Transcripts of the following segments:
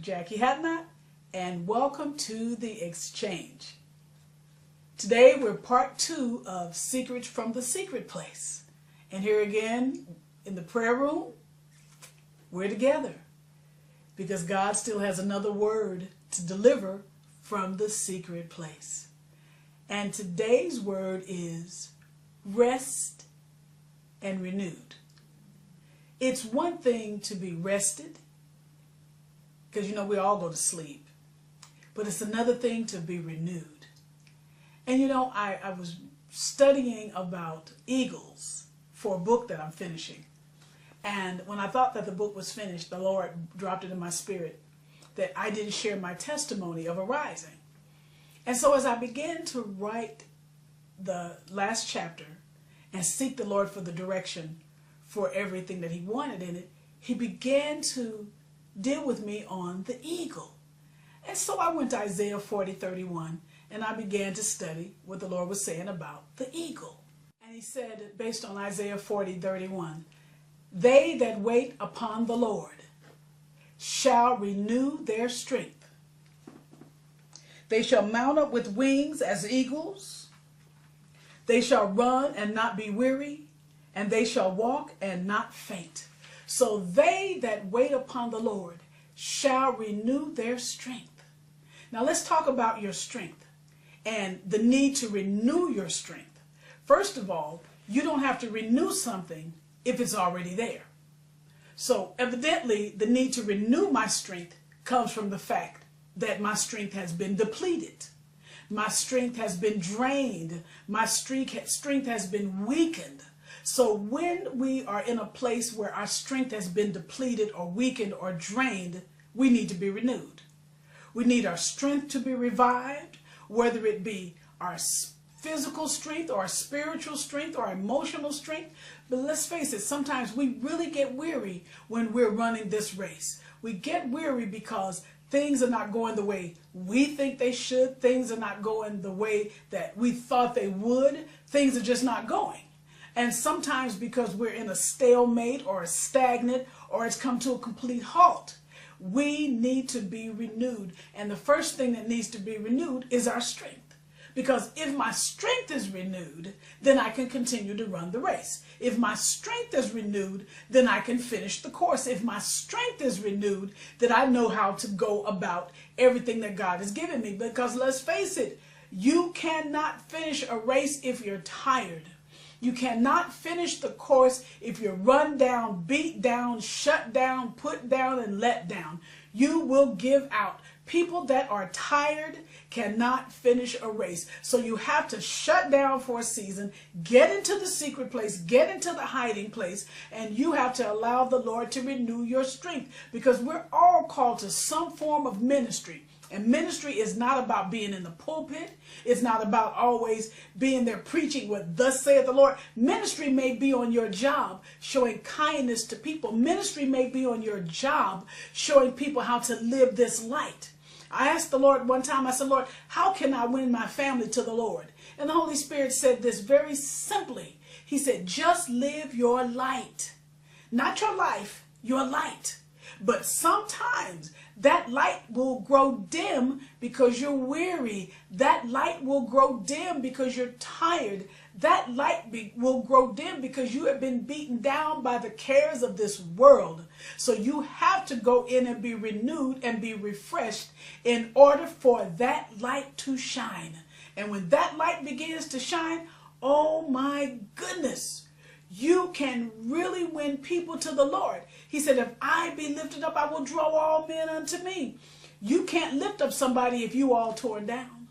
Dr. Jackie Hadnot, and welcome to The Exchange. Today we're part 2 of Secrets from the Secret Place. And here again in the prayer room, we're together because God still has another word to deliver from the secret place. And today's word is rest and renewed. It's one thing to be rested, because you know we all go to sleep, but it's another thing to be renewed. And you know, I was studying about eagles for a book that I'm finishing. And when I thought that the book was finished, the Lord dropped it in my spirit that I didn't share my testimony of arising. And so as I began to write the last chapter and seek the Lord for the direction for everything that he wanted in it, he began to deal with me on the eagle. And so I went to Isaiah 40:31 and I began to study what the Lord was saying about the eagle. And he said, based on Isaiah 40:31, they that wait upon the Lord shall renew their strength. They shall mount up with wings as eagles. They shall run and not be weary, and they shall walk and not faint. So they that wait upon the Lord shall renew their strength. Now let's talk about your strength and the need to renew your strength. First of all, you don't have to renew something if it's already there. So evidently the need to renew my strength comes from the fact that my strength has been depleted. My strength has been drained. My strength has been weakened. So when we are in a place where our strength has been depleted or weakened or drained, we need to be renewed. We need our strength to be revived, whether it be our physical strength or our spiritual strength or our emotional strength. But let's face it, sometimes we really get weary when we're running this race. We get weary because things are not going the way we think they should. Things are not going the way that we thought they would. Things are just not going. And sometimes because we're in a stalemate or a stagnant or it's come to a complete halt, we need to be renewed. And the first thing that needs to be renewed is our strength. Because if my strength is renewed, then I can continue to run the race. If my strength is renewed, then I can finish the course. If my strength is renewed, then I know how to go about everything that God has given me. Because let's face it, you cannot finish a race if you're tired. You cannot finish the course if you're run down, beat down, shut down, put down, and let down. You will give out. People that are tired cannot finish a race. So you have to shut down for a season, get into the secret place, get into the hiding place, and you have to allow the Lord to renew your strength, because we're all called to some form of ministry. And ministry is not about being in the pulpit. It's not about always being there preaching what thus saith the Lord. Ministry may be on your job showing kindness to people. Ministry may be on your job showing people how to live this light. I asked the Lord one time, I said, Lord, how can I win my family to the Lord? And the Holy Spirit said this very simply. He said, just live your light. Not your life, your light. But sometimes that light will grow dim because you're weary. That light will grow dim because you're tired. That light will grow dim because you have been beaten down by the cares of this world. So you have to go in and be renewed and be refreshed in order for that light to shine. And when that light begins to shine, oh my goodness, you can really win people to the Lord. He said, if I be lifted up, I will draw all men unto me. You can't lift up somebody if you all torn down.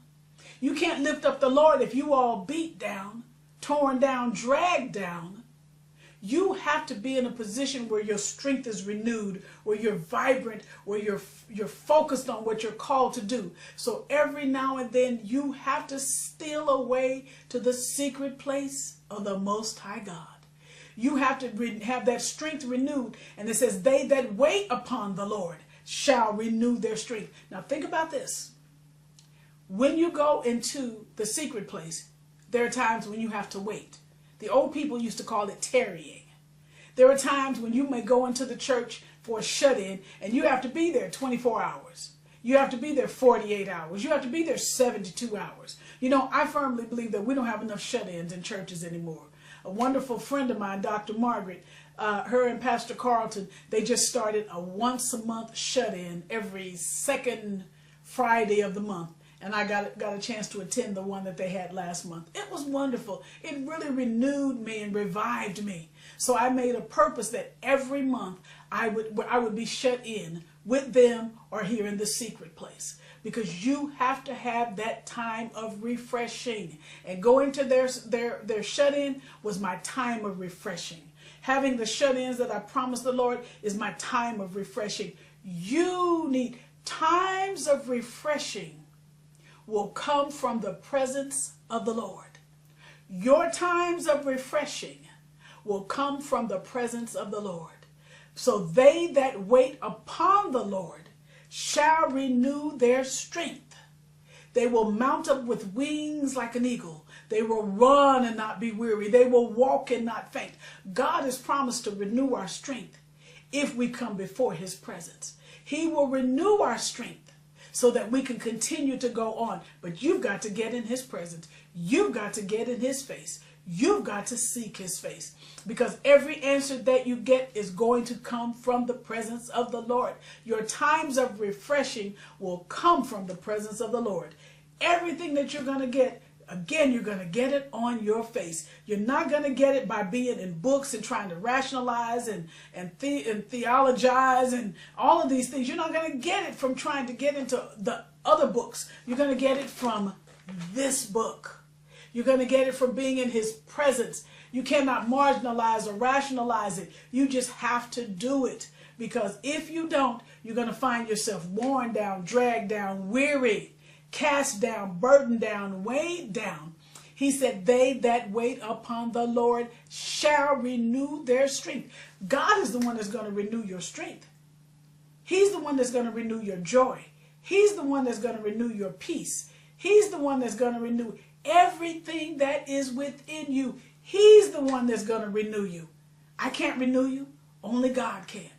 You can't lift up the Lord if you all beat down, torn down, dragged down. You have to be in a position where your strength is renewed, where you're vibrant, where you're focused on what you're called to do. So every now and then you have to steal away to the secret place of the Most High God. You have to have that strength renewed. And it says, they that wait upon the Lord shall renew their strength. Now think about this. When you go into the secret place, there are times when you have to wait. The old people used to call it tarrying. There are times when you may go into the church for a shut-in, and you have to be there 24 hours. You have to be there 48 hours. You have to be there 72 hours. You know, I firmly believe that we don't have enough shut-ins in churches anymore. A wonderful friend of mine, Dr. Margaret, her and Pastor Carlton, they just started a once-a-month shut-in every second Friday of the month. And I got a chance to attend the one that they had last month. It was wonderful. It really renewed me and revived me. So I made a purpose that every month I would be shut in with them or here in the secret place. Because you have to have that time of refreshing. And going to their shut-in was my time of refreshing. Having the shut-ins that I promised the Lord is my time of refreshing. You need times of refreshing will come from the presence of the Lord. Your times of refreshing will come from the presence of the Lord. So they that wait upon the Lord shall renew their strength. They will mount up with wings like an eagle. They will run and not be weary. They will walk and not faint. God has promised to renew our strength if we come before his presence. He will renew our strength so that we can continue to go on. But you've got to get in his presence. You've got to get in his face. You've got to seek his face, because every answer that you get is going to come from the presence of the Lord. Your times of refreshing will come from the presence of the Lord. Everything that you're going to get, again, you're going to get it on your face. You're not going to get it by being in books and trying to rationalize and theologize and all of these things. You're not going to get it from trying to get into the other books. You're going to get it from this book. You're going to get it from being in his presence. You cannot marginalize or rationalize it. You just have to do it. Because if you don't, you're going to find yourself worn down, dragged down, weary, cast down, burdened down, weighed down. He said, they that wait upon the Lord shall renew their strength. God is the one that's going to renew your strength. He's the one that's going to renew your joy. He's the one that's going to renew your peace. He's the one that's going to renew everything that is within you. He's the one that's going to renew you. I can't renew you. Only God can.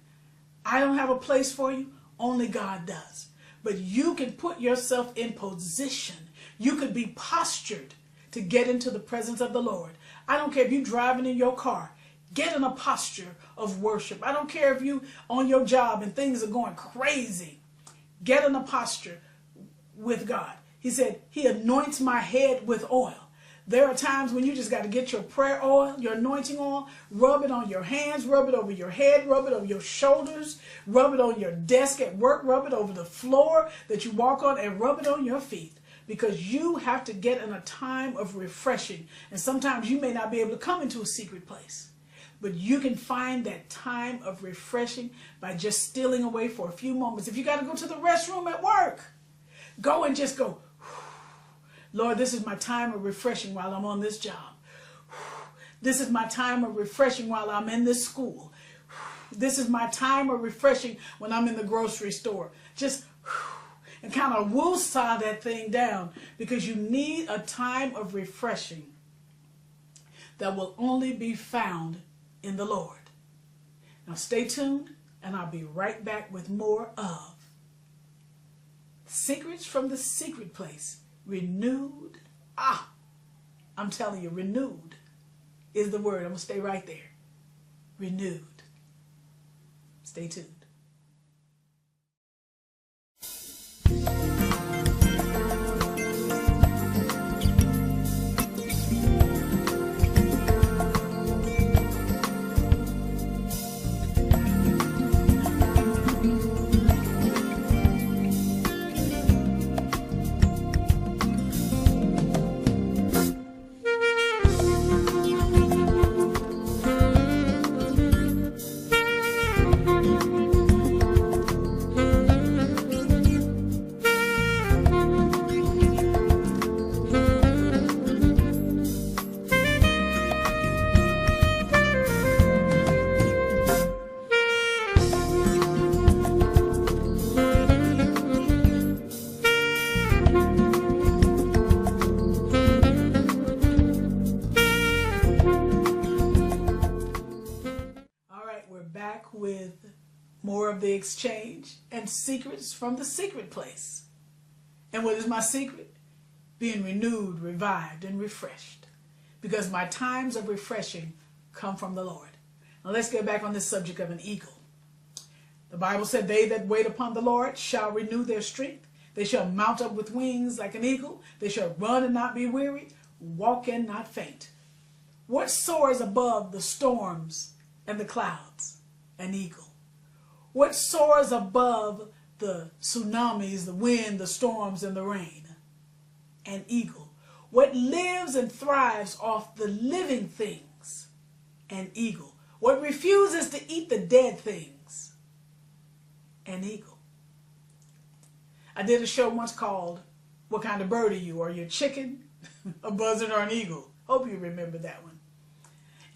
I don't have a place for you. Only God does. But you can put yourself in position. You could be postured to get into the presence of the Lord. I don't care if you're driving in your car. Get in a posture of worship. I don't care if you on your job and things are going crazy. Get in a posture with God. He said, he anoints my head with oil. There are times when you just got to get your prayer oil, your anointing oil, rub it on your hands, rub it over your head, rub it over your shoulders, rub it on your desk at work, rub it over the floor that you walk on, and rub it on your feet. Because you have to get in a time of refreshing. And sometimes you may not be able to come into a secret place. But you can find that time of refreshing by just stealing away for a few moments. If you got to go to the restroom at work, go and just go, Lord, this is my time of refreshing while I'm on this job. This is my time of refreshing while I'm in this school. This is my time of refreshing when I'm in the grocery store. Just and kind of woosah that thing down, because you need a time of refreshing that will only be found in the Lord. Now stay tuned, and I'll be right back with more of Secrets from the Secret Place. Renewed. I'm telling you, renewed is the word. I'm going to stay right there. Renewed. Stay tuned. With more of the exchange and secrets from the secret place. And what is my secret? Being renewed, revived, and refreshed. Because my times of refreshing come from the Lord. Now let's get back on this subject of an eagle. The Bible said, they that wait upon the Lord shall renew their strength. They shall mount up with wings like an eagle. They shall run and not be weary, walk and not faint. What soars above the storms and the clouds? An eagle. What soars above the tsunamis, the wind, the storms, and the rain? An eagle. What lives and thrives off the living things? An eagle. What refuses to eat the dead things? An eagle. I did a show once called What Kind of Bird Are You? Are you a chicken, a buzzard, or an eagle? Hope you remember that one.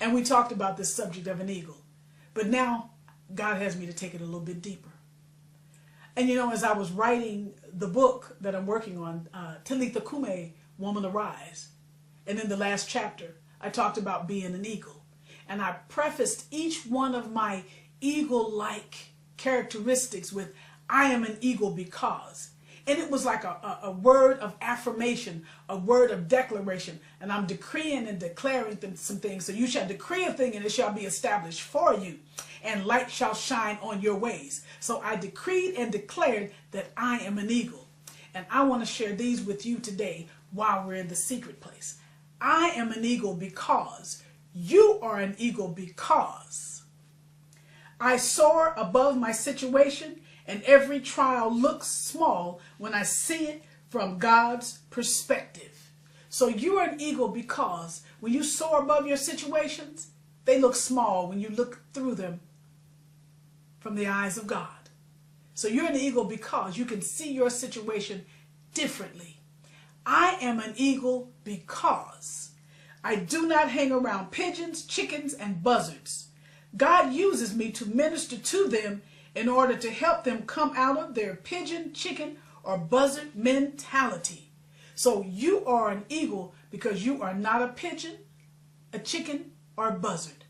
And we talked about this subject of an eagle. But now God has me to take it a little bit deeper. And you know, as I was writing the book that I'm working on, Talitha Kume, Woman Arise, and in the last chapter, I talked about being an eagle. And I prefaced each one of my eagle-like characteristics with, I am an eagle because. And it was like a word of affirmation, a word of declaration. And I'm decreeing and declaring some things. So you shall decree a thing and it shall be established for you. And light shall shine on your ways. So I decreed and declared that I am an eagle. And I want to share these with you today while we're in the secret place. I am an eagle because. You are an eagle because. I soar above my situation, and every trial looks small when I see it from God's perspective. So you are an eagle because when you soar above your situations, they look small when you look through them from the eyes of God. So you're an eagle because you can see your situation differently. I am an eagle because I do not hang around pigeons, chickens, and buzzards. God uses me to minister to them in order to help them come out of their pigeon, chicken, or buzzard mentality. So you are an eagle because you are not a pigeon, a chicken, or a buzzard.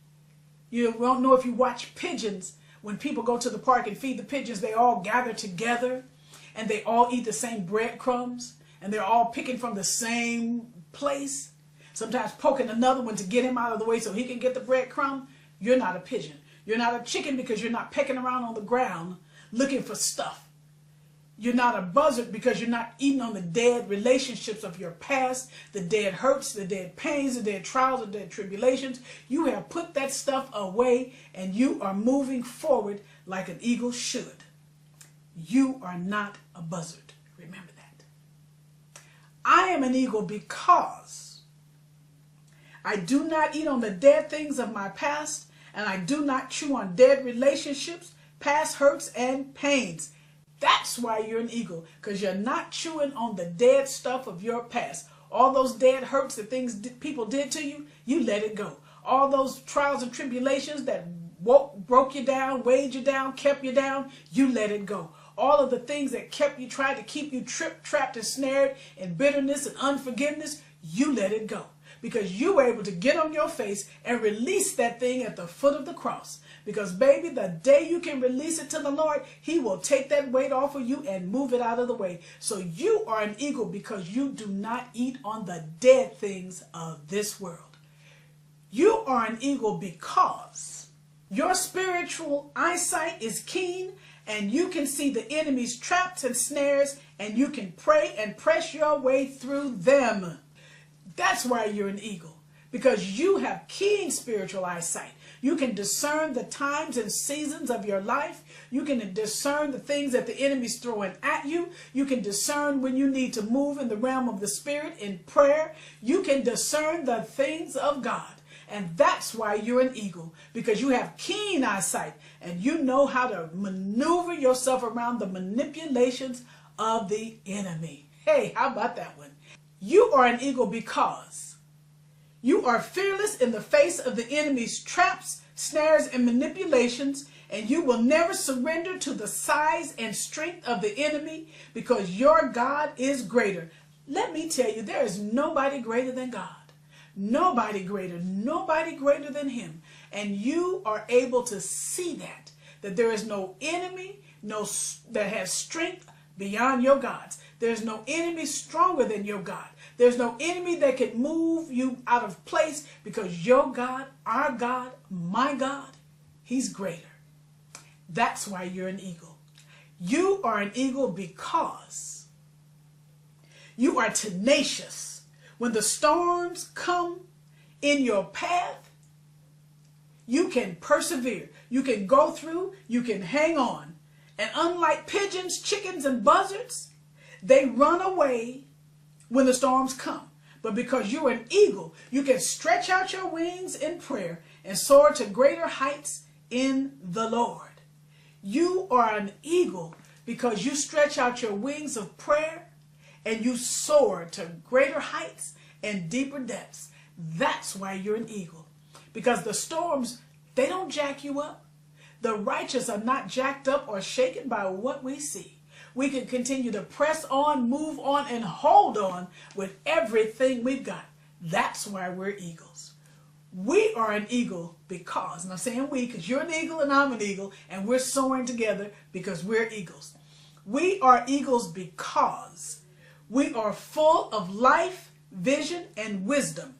You don't know if you watch pigeons. When people go to the park and feed the pigeons, they all gather together and they all eat the same breadcrumbs and they're all picking from the same place. Sometimes poking another one to get him out of the way so he can get the breadcrumb. You're not a pigeon. You're not a chicken because you're not pecking around on the ground looking for stuff. You're not a buzzard because you're not eating on the dead relationships of your past, the dead hurts, the dead pains, the dead trials, the dead tribulations. You have put that stuff away and you are moving forward like an eagle should. You are not a buzzard. Remember that. I am an eagle because I do not eat on the dead things of my past, and I do not chew on dead relationships, past hurts, and pains. That's why you're an eagle, because you're not chewing on the dead stuff of your past. All those dead hurts, the things people did to you, you let it go. All those trials and tribulations that broke you down, weighed you down, kept you down, you let it go. All of the things that tried to keep you tripped, trapped, and snared in bitterness and unforgiveness, you let it go. Because you were able to get on your face and release that thing at the foot of the cross. Because, baby, the day you can release it to the Lord, he will take that weight off of you and move it out of the way. So you are an eagle because you do not eat on the dead things of this world. You are an eagle because your spiritual eyesight is keen and you can see the enemy's traps and snares and you can pray and press your way through them. That's why you're an eagle, because you have keen spiritual eyesight. You can discern the times and seasons of your life. You can discern the things that the enemy's throwing at you. You can discern when you need to move in the realm of the spirit in prayer. You can discern the things of God. And that's why you're an eagle, because you have keen eyesight and you know how to maneuver yourself around the manipulations of the enemy. Hey, how about that one? You are an eagle because you are fearless in the face of the enemy's traps, snares, and manipulations, and you will never surrender to the size and strength of the enemy because your God is greater. Let me tell you, there is nobody greater than God. Nobody greater than him. And you are able to see that that there is no enemy that has strength beyond your God's. There's no enemy stronger than your God. There's no enemy that can move you out of place, because your God, our God, my God, he's greater. That's why you're an eagle. You are an eagle because you are tenacious. When the storms come in your path, you can persevere. You can go through. You can hang on. And unlike pigeons, chickens, and buzzards, they run away when the storms come. But because you're an eagle, you can stretch out your wings in prayer and soar to greater heights in the Lord. You are an eagle because you stretch out your wings of prayer and you soar to greater heights and deeper depths. That's why you're an eagle. Because the storms, they don't jack you up. The righteous are not jacked up or shaken by what we see. We can continue to press on, move on, and hold on with everything we've got. That's why we're eagles. We are an eagle because, and I'm saying we because you're an eagle and I'm an eagle, and we're soaring together because we're eagles. We are eagles because we are full of life, vision, and wisdom.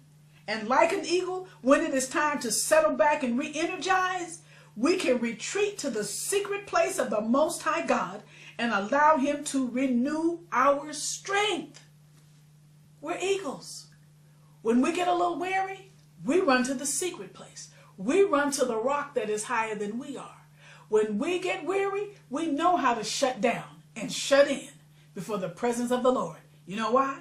And like an eagle, when it is time to settle back and re-energize, we can retreat to the secret place of the Most High God and allow him to renew our strength. We're eagles. When we get a little weary, we run to the secret place. We run to the rock that is higher than we are. When we get weary, we know how to shut down and shut in before the presence of the Lord. You know why?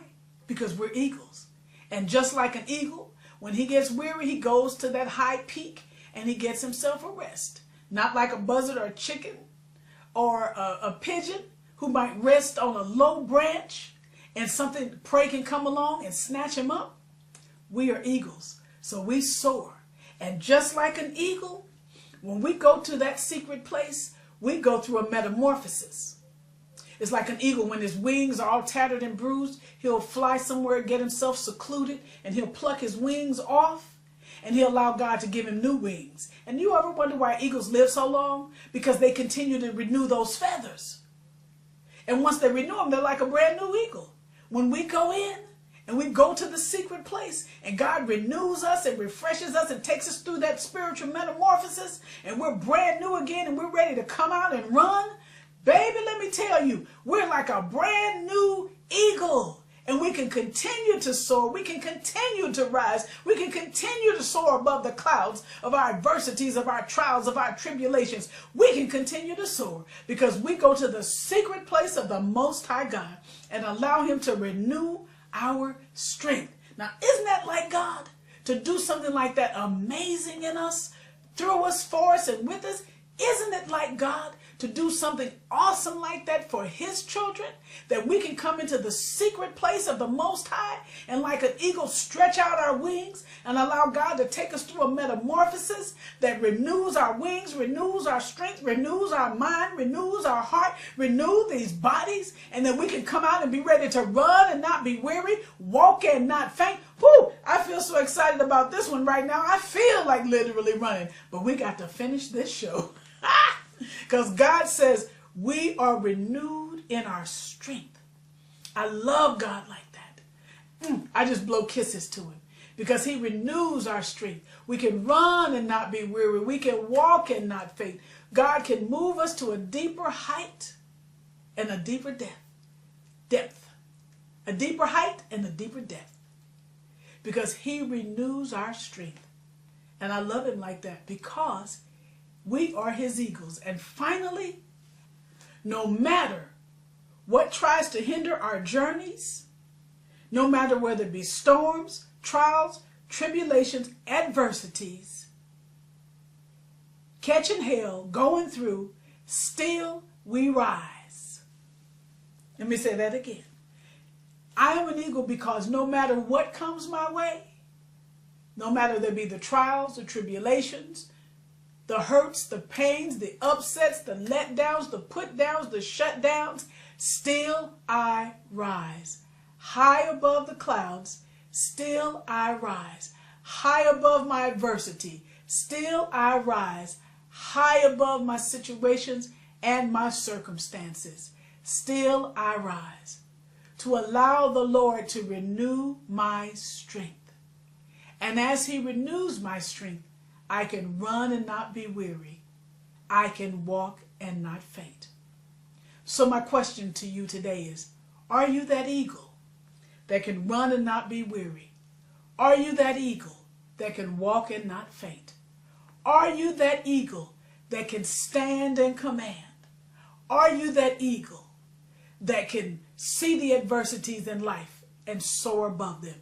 Because we're eagles. And just like an eagle, when he gets weary, he goes to that high peak and he gets himself a rest. Not like a buzzard or a chicken or a pigeon who might rest on a low branch and something prey can come along and snatch him up. We are eagles, so we soar. And just like an eagle, when we go to that secret place, we go through a metamorphosis. It's like an eagle when his wings are all tattered and bruised. He'll fly somewhere, get himself secluded, and he'll pluck his wings off, and he'll allow God to give him new wings. And you ever wonder why eagles live so long? Because they continue to renew those feathers. And once they renew them, they're like a brand new eagle. When we go in and we go to the secret place and God renews us and refreshes us and takes us through that spiritual metamorphosis, and we're brand new again and we're ready to come out and run, baby, let me tell you, we're like a brand new eagle. And we can continue to soar. We can continue to rise. We can continue to soar above the clouds of our adversities, of our trials, of our tribulations. We can continue to soar because we go to the secret place of the Most High God and allow him to renew our strength. Now, isn't that like God? To do something like that amazing in us, through us, for us, and with us? Isn't it like God to do something awesome like that for his children? That we can come into the secret place of the Most High and like an eagle stretch out our wings and allow God to take us through a metamorphosis that renews our wings, renews our strength, renews our mind, renews our heart, renew these bodies, and then we can come out and be ready to run and not be weary, walk and not faint. Whoo! I feel so excited about this one right now. I feel like literally running, but we got to finish this show. Because God says we are renewed in our strength. I love God like that. I just blow kisses to him because he renews our strength. We can run and not be weary. We can walk and not faint. God can move us to a deeper height and a deeper depth. A deeper height and a deeper depth. Because he renews our strength. And I love him like that because we are his eagles. And finally, no matter what tries to hinder our journeys, no matter whether it be storms, trials, tribulations, adversities, catching hell, going through, still we rise. Let me say that again. I am an eagle because no matter what comes my way, no matter there be the trials, the tribulations, the hurts, the pains, the upsets, the letdowns, the put-downs, the shutdowns, still I rise. High above the clouds, still I rise. High above my adversity, still I rise. high above my situations and my circumstances. Still I rise to allow the Lord to renew my strength. And as he renews my strength, I can run and not be weary. I can walk and not faint. So my question to you today is, are you that eagle that can run and not be weary? Are you that eagle that can walk and not faint? Are you that eagle that can stand and command? Are you that eagle that can see the adversities in life and soar above them?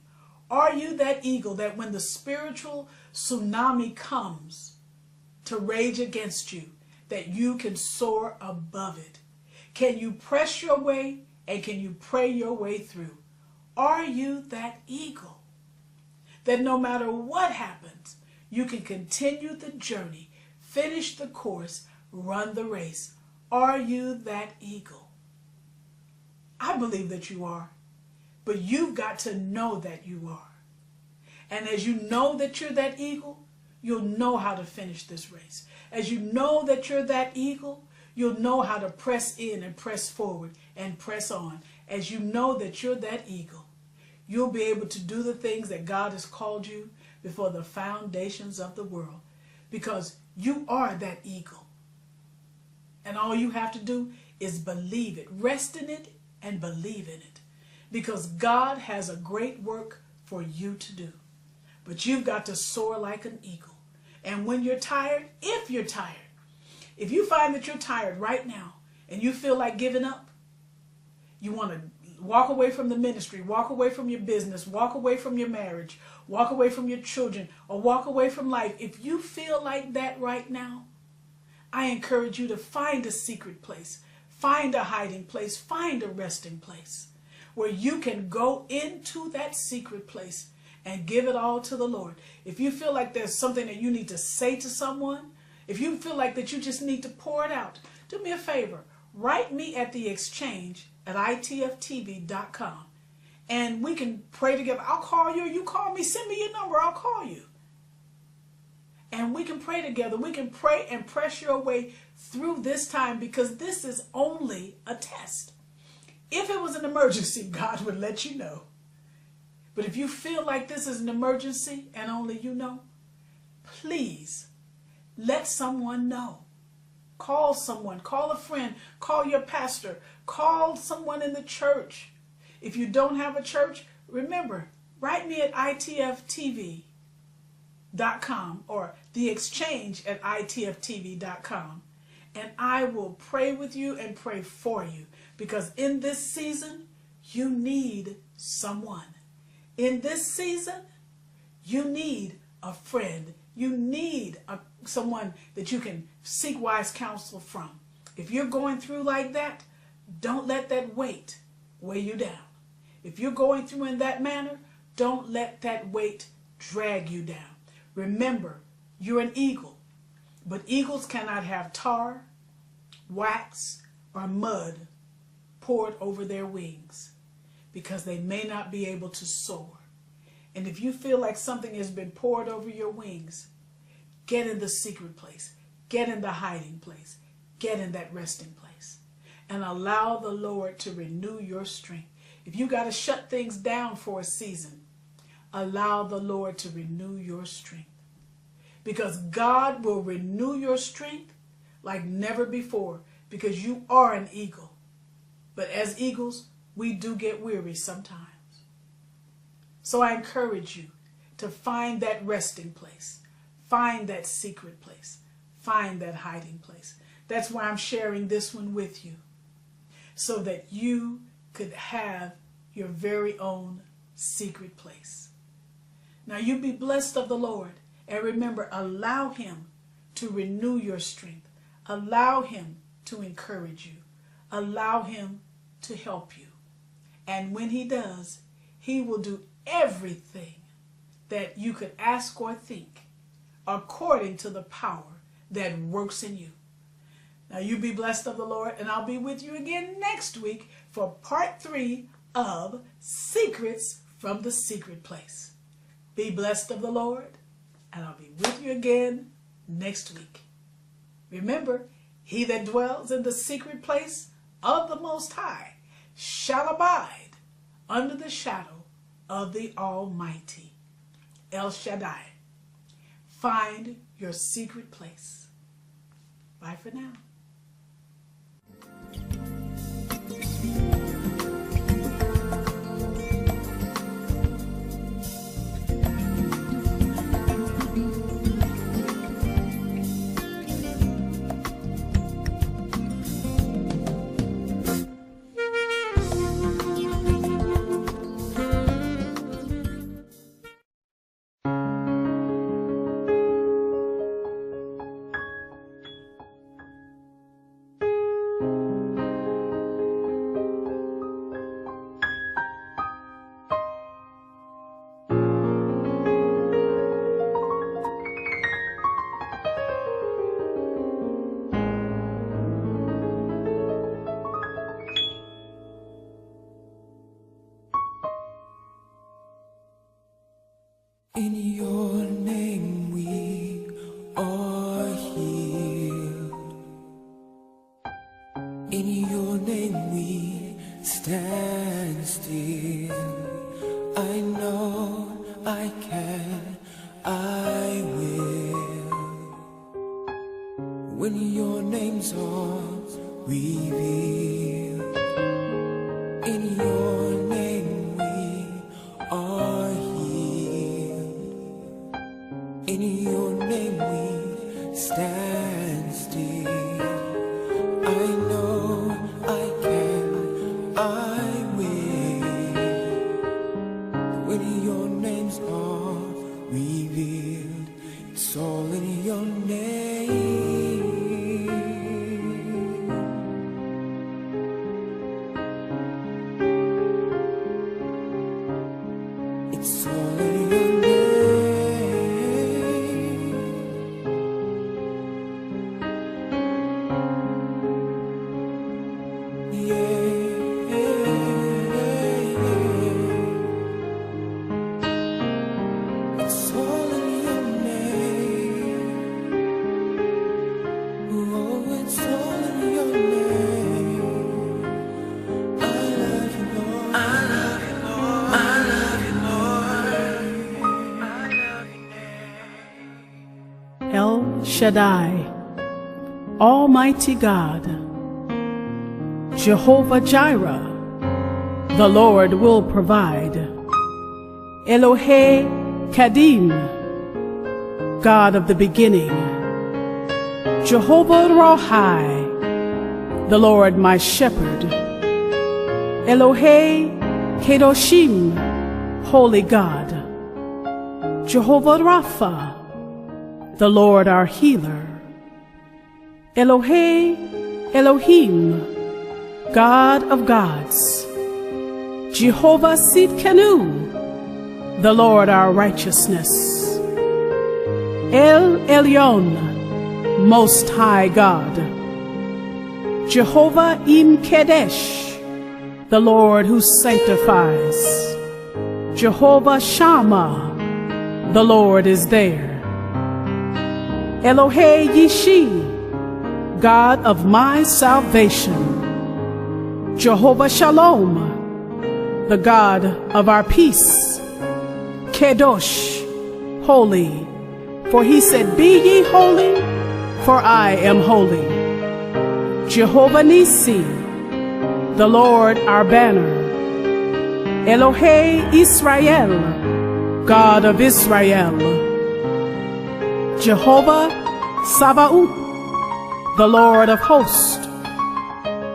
Are you that eagle that when the spiritual tsunami comes to rage against you, that you can soar above it? Can you press your way and can you pray your way through? Are you that eagle that no matter what happens, you can continue the journey, finish the course, run the race? Are you that eagle? I believe that you are, but you've got to know that you are. And as you know that you're that eagle, you'll know how to finish this race. As you know that you're that eagle, you'll know how to press in and press forward and press on. As you know that you're that eagle, you'll be able to do the things that God has called you before the foundations of the world, because you are that eagle. And all you have to do is believe it. Rest in it and believe in it, because God has a great work for you to do. But you've got to soar like an eagle. And when you're tired, if you're tired, if you find that you're tired right now and you feel like giving up, you want to walk away from the ministry, walk away from your business, walk away from your marriage, walk away from your children, or walk away from life. If you feel like that right now, I encourage you to find a secret place, find a hiding place, find a resting place where you can go into that secret place and give it all to the Lord. If you feel like there's something that you need to say to someone, if you feel like that you just need to pour it out, do me a favor. Write me at the exchange at itftv.com and we can pray together. I'll call you, you call me, send me your number, I'll call you. And we can pray together. We can pray and press your way through this time, because this is only a test. If it was an emergency, God would let you know. But if you feel like this is an emergency and only you know, please let someone know. Call someone, call a friend, call your pastor, call someone in the church. If you don't have a church, remember, write me at itftv.com or the exchange at itftv.com, and I will pray with you and pray for you, because in this season, you need someone. In this season, you need a friend. You need someone that you can seek wise counsel from. If you're going through like that, don't let that weight weigh you down. If you're going through in that manner, don't let that weight drag you down. Remember, you're an eagle, but eagles cannot have tar, wax, or mud poured over their wings, because they may not be able to soar. And if you feel like something has been poured over your wings, get in the secret place, get in the hiding place, get in that resting place, and allow the Lord to renew your strength. If you got to shut things down for a season, allow the Lord to renew your strength, because God will renew your strength like never before, because you are an eagle. But as eagles, we do get weary sometimes. So I encourage you to find that resting place, find that secret place, find that hiding place. That's why I'm sharing this one with you, so that you could have your very own secret place. Now you be blessed of the Lord, and remember, allow him to renew your strength. Allow him to encourage you. Allow him to help you. And when he does, he will do everything that you could ask or think, according to the power that works in you. Now you be blessed of the Lord, and I'll be with you again next week for part 3 of Secrets from the Secret Place. Be blessed of the Lord, and I'll be with you again next week. Remember, he that dwells in the secret place of the Most High shall abide under the shadow of the Almighty. El Shaddai. Find your secret place. Bye for now. In your name we are healed. In your name we stand still. I know I can, I will. When your names are revealed. In your name we are healed. In your name we stand still. I know I can, I will. When your names are revealed, it's all in your name. It's all in your name. El Shaddai, Almighty God, Jehovah Jireh, the Lord will provide. Elohe Kadim, God of the beginning. Jehovah Rohai, the Lord my shepherd. Elohe Kedoshim, Holy God. Jehovah Rapha, the Lord our healer. Elohe Elohim, God of gods. Jehovah Sidkenu, the Lord our righteousness. El Elyon, Most High God. Jehovah Im Kedesh, the Lord who sanctifies. Jehovah Shammah, the Lord is there. Elohe Yishi, God of my salvation. Jehovah Shalom, the God of our peace. Kedosh, holy, for he said, be ye holy, for I am holy. Jehovah Nisi, the Lord our banner. Elohe Israel, God of Israel. Jehovah Sabaoth, the Lord of hosts.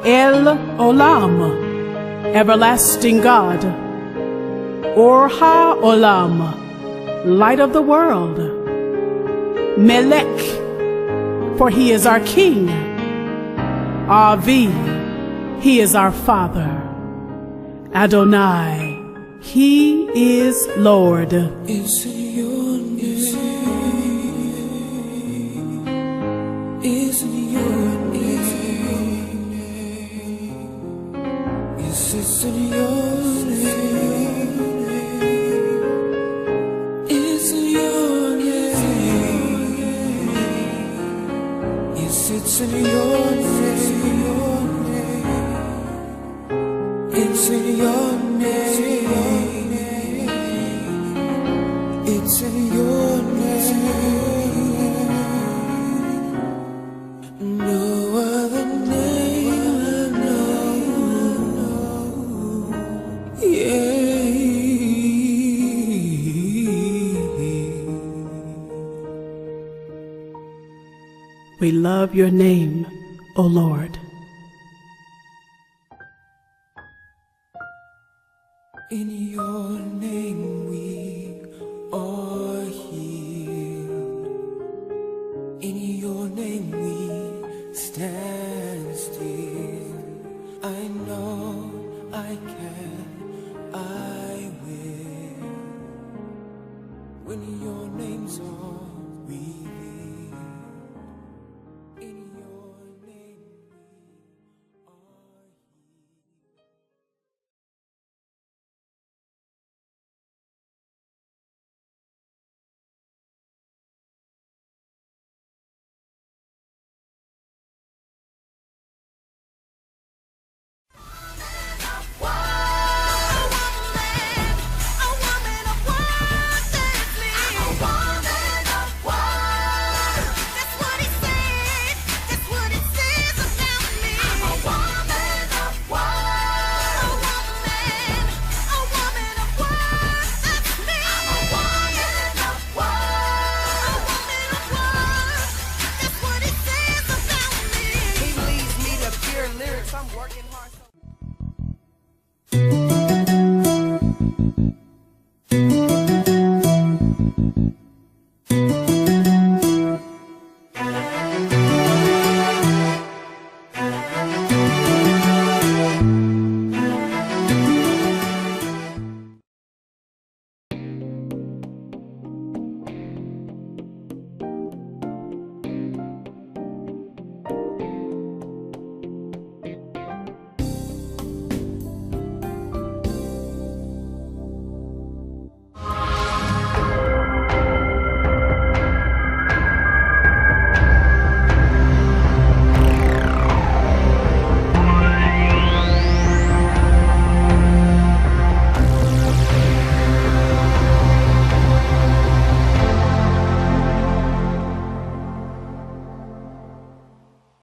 El Olam, everlasting God. Or Ha-Olam, light of the world. Melech, for he is our king. Avi, he is our father. Adonai, he is Lord. It's in your name. It's in your name. It's in your name. It's in your name. It's in It's in your name. It's in your name. It's in your name. No other name I know. Yeah. We love your name, O Lord. In your name we are healed. In your name we stand still. I know I can, I will. When your name's all revealed. In your name we are I'm working hard.